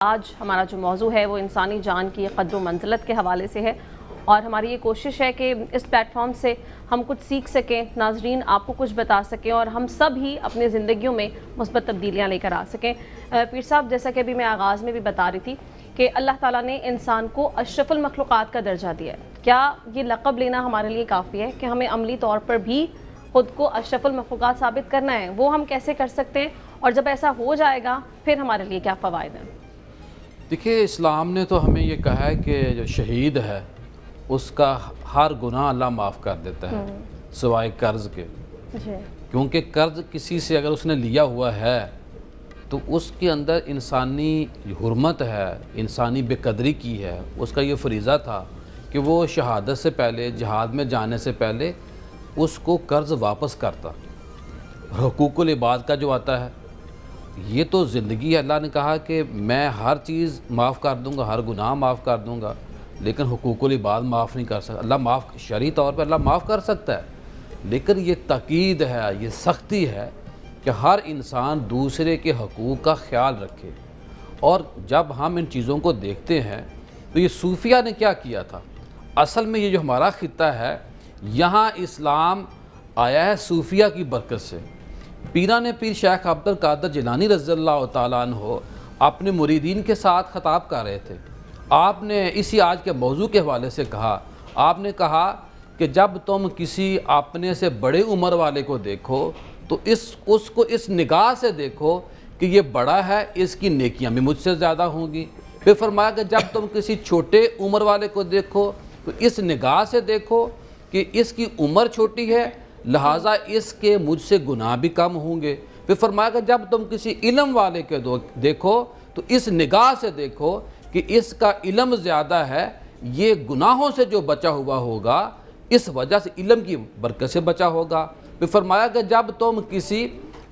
آج ہمارا جو موضوع ہے وہ انسانی جان کی قدر و منزلت کے حوالے سے ہے، اور ہماری یہ کوشش ہے کہ اس پلیٹ فارم سے ہم کچھ سیکھ سکیں، ناظرین آپ کو کچھ بتا سکیں اور ہم سب ہی اپنی زندگیوں میں مثبت تبدیلیاں لے کر آ سکیں۔ پیر صاحب، جیسا کہ ابھی میں آغاز میں بھی بتا رہی تھی کہ اللہ تعالیٰ نے انسان کو اشرف المخلوقات کا درجہ دیا ہے۔ کیا یہ لقب لینا ہمارے لیے کافی ہے کہ ہمیں عملی طور پر بھی خود کو اشرف المخلوقات ثابت کرنا ہے؟ وہ ہم کیسے کر سکتے ہیں، اور جب ایسا ہو جائے گا پھر ہمارے لیے کیا فوائد ہیں؟ دیکھیے، اسلام نے تو ہمیں یہ کہا ہے کہ جو شہید ہے اس کا ہر گناہ اللہ معاف کر دیتا ہے سوائے قرض کے۔ کیونکہ قرض کسی سے اگر اس نے لیا ہوا ہے تو اس کے اندر انسانی حرمت ہے، انسانی بے قدری کی ہے۔ اس کا یہ فریضہ تھا کہ وہ شہادت سے پہلے، جہاد میں جانے سے پہلے اس کو قرض واپس کرتا۔ حقوق العباد کا جو آتا ہے، یہ تو زندگی ہے۔ اللہ نے کہا کہ میں ہر چیز معاف کر دوں گا، ہر گناہ معاف کر دوں گا، لیکن حقوق العباد معاف نہیں کر سکتا۔ اللہ معاف شرعی طور پہ اللہ معاف کر سکتا ہے، لیکن یہ تاکید ہے، یہ سختی ہے کہ ہر انسان دوسرے کے حقوق کا خیال رکھے۔ اور جب ہم ان چیزوں کو دیکھتے ہیں تو یہ صوفیہ نے کیا کیا تھا؟ اصل میں یہ جو ہمارا خطہ ہے، یہاں اسلام آیا ہے صوفیہ کی برکت سے۔ پیران پیر شیخ عبد القادر جیلانی رضی اللہ تعالیٰ عنہ اپنے مریدین کے ساتھ خطاب کر رہے تھے۔ آپ نے اسی آج کے موضوع کے حوالے سے کہا، آپ نے کہا کہ جب تم کسی اپنے سے بڑے عمر والے کو دیکھو تو اس کو اس نگاہ سے دیکھو کہ یہ بڑا ہے، اس کی نیکیاں بھی مجھ سے زیادہ ہوں گی۔ پھر فرمایا کہ جب تم کسی چھوٹے عمر والے کو دیکھو تو اس نگاہ سے دیکھو کہ اس کی عمر چھوٹی ہے، لہٰذا اس کے مجھ سے گناہ بھی کم ہوں گے۔ پھر فرمایا کہ جب تم کسی علم والے کے دیکھو تو اس نگاہ سے دیکھو کہ اس کا علم زیادہ ہے، یہ گناہوں سے جو بچا ہوا ہوگا اس وجہ سے علم کی برکت سے بچا ہوگا۔ پھر فرمایا کہ جب تم کسی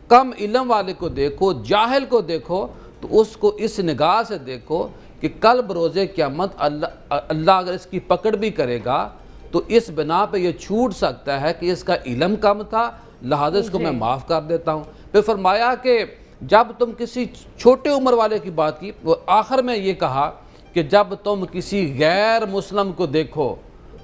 کم علم والے کو دیکھو، جاہل کو دیکھو، تو اس کو اس نگاہ سے دیکھو کہ کل بروز قیامت اللہ اگر اس کی پکڑ بھی کرے گا تو اس بنا پہ یہ چھوٹ سکتا ہے کہ اس کا علم کم تھا، لہذا اس کو میں معاف کر دیتا ہوں۔ پھر فرمایا کہ جب تم کسی چھوٹے عمر والے کی بات کی، وہ آخر میں یہ کہا کہ جب تم کسی غیر مسلم کو دیکھو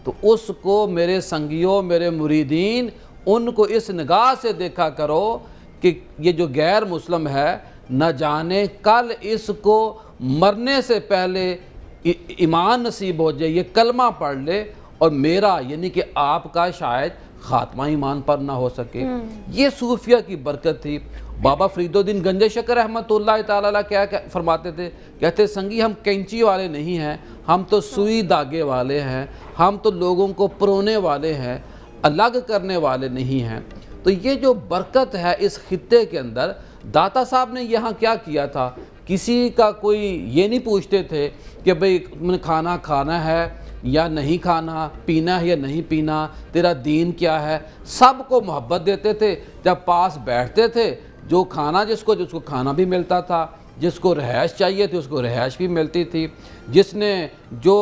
تو اس کو میرے سنگیوں، میرے مریدین، ان کو اس نگاہ سے دیکھا کرو کہ یہ جو غیر مسلم ہے نہ جانے کل اس کو مرنے سے پہلے ایمان نصیب ہو جائے، یہ کلمہ پڑھ لے اور میرا یعنی کہ آپ کا شاید خاتمہ ایمان پر نہ ہو سکے۔ یہ صوفیہ کی برکت تھی۔ بابا فرید الدین گنج شکر رحمۃ اللہ تعالیٰ کیا فرماتے تھے؟ کہتے سنگی ہم کینچی والے نہیں ہیں، ہم تو سوئی داغے والے ہیں، ہم تو لوگوں کو پرونے والے ہیں، الگ کرنے والے نہیں ہیں۔ تو یہ جو برکت ہے اس خطے کے اندر، داتا صاحب نے یہاں کیا کیا تھا؟ کسی کا کوئی یہ نہیں پوچھتے تھے کہ بھئی کھانا کھانا ہے یا نہیں کھانا، پینا ہے یا نہیں پینا، تیرا دین کیا ہے۔ سب کو محبت دیتے تھے۔ جب پاس بیٹھتے تھے، جو کھانا جس کو کھانا بھی ملتا تھا، جس کو رہائش چاہیے تھی اس کو رہائش بھی ملتی تھی، جس نے جو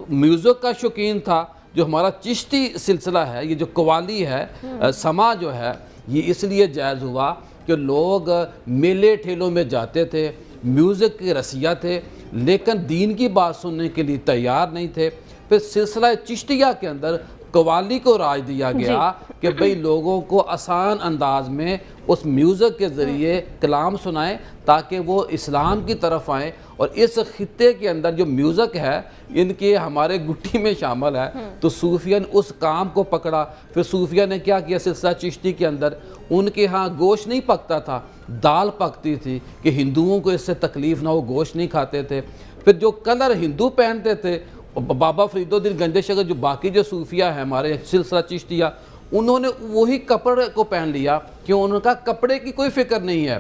میوزک کا شوقین تھا، جو ہمارا چشتی سلسلہ ہے، یہ جو قوالی ہے، سما جو ہے، یہ اس لیے جائز ہوا کہ لوگ میلے ٹھیلوں میں جاتے تھے، میوزک کے رسیہ تھے، لیکن دین کی بات سننے کے لیے تیار نہیں تھے۔ پھر سلسلہ چشتیہ کے اندر قوالی کو راج دیا گیا کہ بھئی لوگوں کو آسان انداز میں اس میوزک کے ذریعے کلام سنائیں تاکہ وہ اسلام کی طرف آئیں۔ اور اس خطے کے اندر جو میوزک ہے ان کے ہمارے گٹھی میں شامل ہے، تو صوفیہ نے اس کام کو پکڑا۔ پھر صوفیہ نے کیا کیا؟ سلسلہ چشتی کے اندر ان کے ہاں گوشت نہیں پکتا تھا، دال پکتی تھی کہ ہندوؤں کو اس سے تکلیف نہ ہو، گوشت نہیں کھاتے تھے۔ پھر جو کلر ہندو پہنتے تھے، بابا فرید الدین گنج شکر جو باقی جو صوفیہ ہیں ہمارے سلسلہ چشتیہ، انہوں نے وہی کپڑے کو پہن لیا، کیوں؟ ان کا کپڑے کی کوئی فکر نہیں ہے۔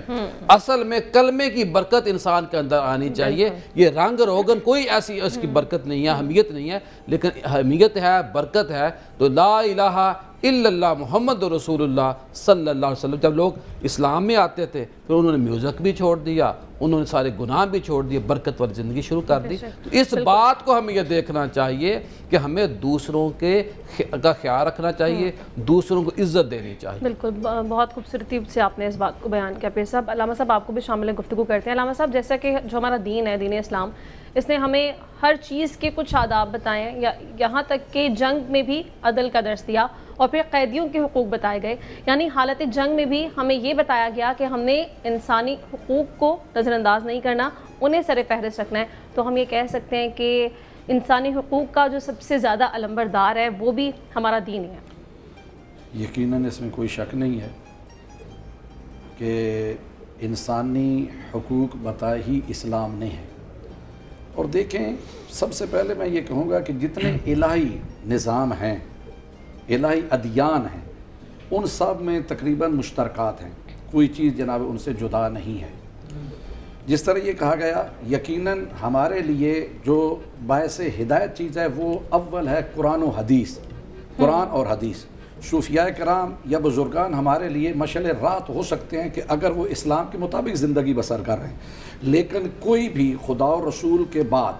اصل میں کلمے کی برکت انسان کے اندر آنی چاہیے۔ یہ رنگ روگن کوئی ایسی اس کی برکت نہیں ہے، اہمیت نہیں ہے، لیکن اہمیت ہے، برکت ہے۔ تو لا الہ الا اللہ محمد رسول اللہ صلی اللہ علیہ وسلم. جب لوگ اسلام میں آتے تھے پھر انہوں نے میوزک بھی چھوڑ دیا, انہوں نے سارے گناہ بھی چھوڑ دیے, برکت والی زندگی شروع کر دی. تو اس بات کو ہمیں یہ دیکھنا چاہیے کہ ہمیں دوسروں کا خیال رکھنا چاہیے, دوسروں کو عزت دینی چاہیے. بالکل, بہت خوبصورتی سے آپ نے اس بات کو بیان کیا. پیر صاحب, علامہ صاحب آپ کو بھی شامل گفتگو کرتے ہیں. علامہ صاحب, جیسا کہ جو ہمارا دین ہے, دین اسلام, اس نے ہمیں ہر چیز کے کچھ آداب بتائے ہیں, یا یہاں تک کہ جنگ میں بھی عدل کا درس دیا, اور پھر قیدیوں کے حقوق بتائے گئے. یعنی حالت جنگ میں بھی ہمیں یہ بتایا گیا کہ ہم نے انسانی حقوق کو نظر انداز نہیں کرنا, انہیں سر فہرست رکھنا ہے. تو ہم یہ کہہ سکتے ہیں کہ انسانی حقوق کا جو سب سے زیادہ علمبردار ہے وہ بھی ہمارا دین ہی ہے. یقیناً اس میں کوئی شک نہیں ہے کہ انسانی حقوق بتائے ہی اسلام نے ہے. اور دیکھیں, سب سے پہلے میں یہ کہوں گا کہ جتنے الہی نظام ہیں, الہی ادیان ہیں, ان سب میں تقریباً مشترکات ہیں, کوئی چیز جناب ان سے جدا نہیں ہے. جس طرح یہ کہا گیا, یقیناً ہمارے لیے جو باعث ہدایت چیز ہے وہ اول ہے قرآن و حدیث, قرآن اور حدیث. صوفیاء کرام یا بزرگان ہمارے لیے مشعل رات ہو سکتے ہیں کہ اگر وہ اسلام کے مطابق زندگی بسر کر رہے ہیں, لیکن کوئی بھی خدا و رسول کے بعد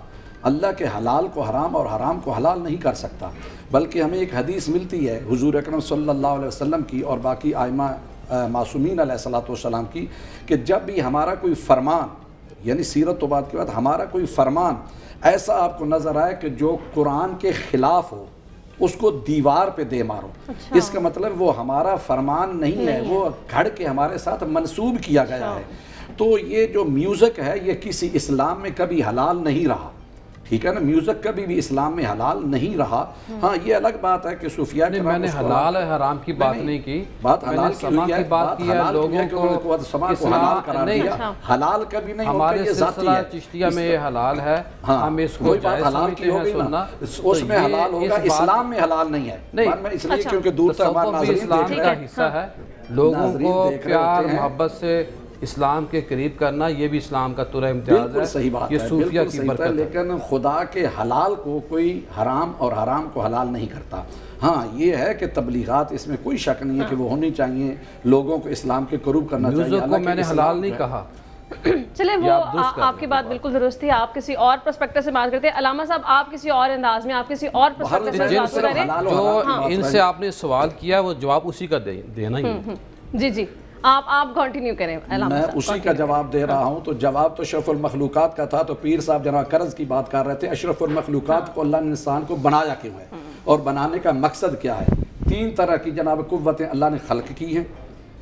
اللہ کے حلال کو حرام اور حرام کو حلال نہیں کر سکتا. بلکہ ہمیں ایک حدیث ملتی ہے حضور اکرم صلی اللہ علیہ وسلم کی اور باقی ائمہ معصومین علیہ السلام کی, کہ جب بھی ہمارا کوئی فرمان, یعنی سیرت و بعد کے بعد ہمارا کوئی فرمان ایسا آپ کو نظر آئے کہ جو قرآن کے خلاف ہو, اس کو دیوار پہ دے مارو. اس کا مطلب وہ ہمارا فرمان نہیں ہے, وہ گھڑ کے ہمارے ساتھ منسوب کیا گیا ہے. تو یہ جو میوزک ہے یہ کسی اسلام میں کبھی حلال نہیں رہا, ٹھیک ہے نا, میوزک کبھی بھی اسلام میں حلال نہیں رہا. ہاں یہ الگ بات ہے کہ صوفیاء کرام, میں نے حلال ہے حرام کی بات نہیں کی, بات حلال کی ہوئی ہے, بات کی ہے, لوگوں کو سما کو حلال قرار دیا. حلال کبھی نہیں, ہمارے سلسلہ چشتیہ میں یہ حلال ہے, ہم اس کو جائز سمجھتے ہیں سننا, اس میں حلال ہوگا, اسلام میں حلال نہیں ہے. میں اس لیے کیونکہ دور سے ہمارے ناظرین اسلام کا حصہ ہے, لوگوں کو پیار محبت سے اسلام کے قریب کرنا, یہ بھی اسلام کا طور امتیاز ہے. بالکل صحیح بات ہے, یہ صوفیہ کی برکت ہے. لیکن خدا کے حلال کو کوئی حرام اور حرام کو حلال نہیں کرتا. ہاں یہ ہے کہ تبلیغات, اس میں کوئی شک نہیں ہے کہ وہ ہونی چاہیے, لوگوں کو اسلام کے قریب کرنا چاہیے. میوزک کو میں نے حلال نہیں کہا. چلے وہ آپ کی بات بالکل درست تھی, آپ کسی اور پرسپیکٹو سے بات کرتے ہیں. علامہ صاحب آپ کسی اور انداز میں, آپ کسی اور پرسپیکٹو سے بات کر رہے ہیں. جو ان سے آپ نے سوال کیا وہ جواب اسی کا دینا ہی ہے. جی جی, آپ کنٹینیو کریں. میں اسی کا جواب دے رہا ہوں. تو جواب تو اشرف المخلوقات کا تھا. تو پیر صاحب جناب قرض کی بات کر رہے تھے. اشرف المخلوقات کو اللہ نے انسان کو بنایا کیوں ہے, اور بنانے کا مقصد کیا ہے؟ 3 طرح کی جناب قوتیں اللہ نے خلق کی ہیں,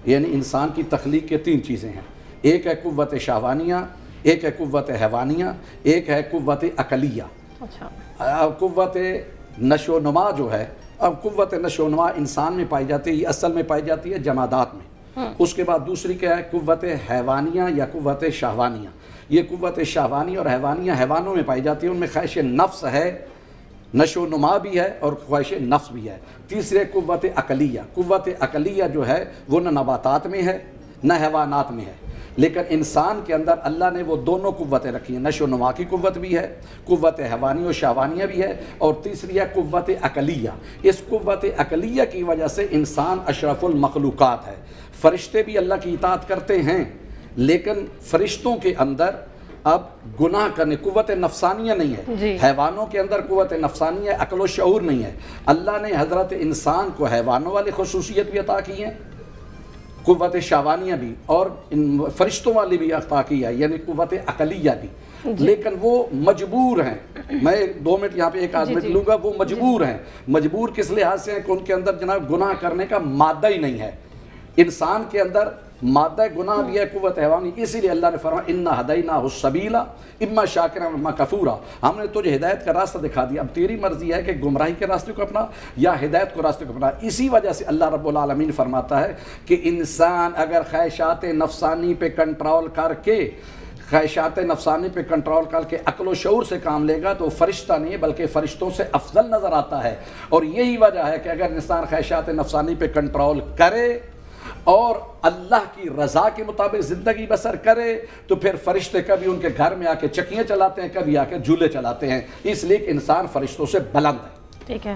یعنی انسان کی تخلیق کے 3 چیزیں ہیں. ایک ہے قوت شہوانیہ, ایک ہے قوت حیوانیہ, ایک ہے قوت عقلیہ. قوت نشو و نما جو ہے, اب قوت نشو و نما انسان میں پائی جاتی ہے, یہ اصل میں پائی جاتی ہے جمادات میں. اس کے بعد دوسری کیا ہے؟ قوت حیوانیہ یا قوت شہوانیہ. یہ قوت شہوانی اور حیوانیہ حیوانوں میں پائی جاتی ہے, ان میں خواہش نفس ہے, نشو و نما بھی ہے اور خواہش نفس بھی ہے. تیسرے قوت عقلیہ. قوت عقلیہ جو ہے وہ نہ نباتات میں ہے نہ حیوانات میں ہے, لیکن انسان کے اندر اللہ نے وہ دونوں قوتیں رکھی ہیں. نشو و نما کی قوت بھی ہے, قوت حیوانی و شہوانیہ بھی ہے, اور تیسری ہے قوت عقلیہ. اس قوت عقلیہ کی وجہ سے انسان اشرف المخلوقات ہے. فرشتے بھی اللہ کی اطاعت کرتے ہیں, لیکن فرشتوں کے اندر اب گناہ کرنے قوت نفسانیہ نہیں ہے. حیوانوں کے اندر قوت نفسانیہ ہے, عقل و شعور نہیں ہے. اللہ نے حضرت انسان کو حیوانوں والی خصوصیت بھی عطا کی ہے, قوت شہوانیہ بھی, اور فرشتوں والی بھی عطا کی ہے, یعنی قوت عقلیہ بھی. لیکن وہ مجبور ہیں. میں 2 منٹ یہاں پہ ایک آدھ منٹ لوں گا. وہ مجبور ہیں. مجبور کس لحاظ سے ہیں کہ ان کے اندر جناب گناہ کرنے کا مادہ ہی نہیں ہے. انسان کے اندر مادہ گناہ بھی ہے, قوت حیوانی. اسی لیے اللہ نے فرمایا انا ہدیناہ السبیل اما شاکرا اما کفورا. ہم نے تجھے ہدایت کا راستہ دکھا دیا, اب تیری مرضی ہے کہ گمراہی کے راستے کو اپنا یا ہدایت کو راستے کو اپنا. اسی وجہ سے اللہ رب العالمین فرماتا ہے کہ انسان اگر خواہشات نفسانی پہ کنٹرول کر کے عقل و شعور سے کام لے گا تو فرشتہ نہیں بلکہ فرشتوں سے افضل نظر آتا ہے. اور یہی وجہ ہے کہ اگر انسان خواہشات نفسانی پہ کنٹرول کرے اور اللہ کی رضا کے مطابق زندگی بسر کرے تو پھر فرشتے کبھی ان کے گھر میں آ کے چکیاں چلاتے ہیں, کبھی آ کے جھولے چلاتے ہیں. اس لیے کہ انسان فرشتوں سے بلند ہے. ٹھیک ہے,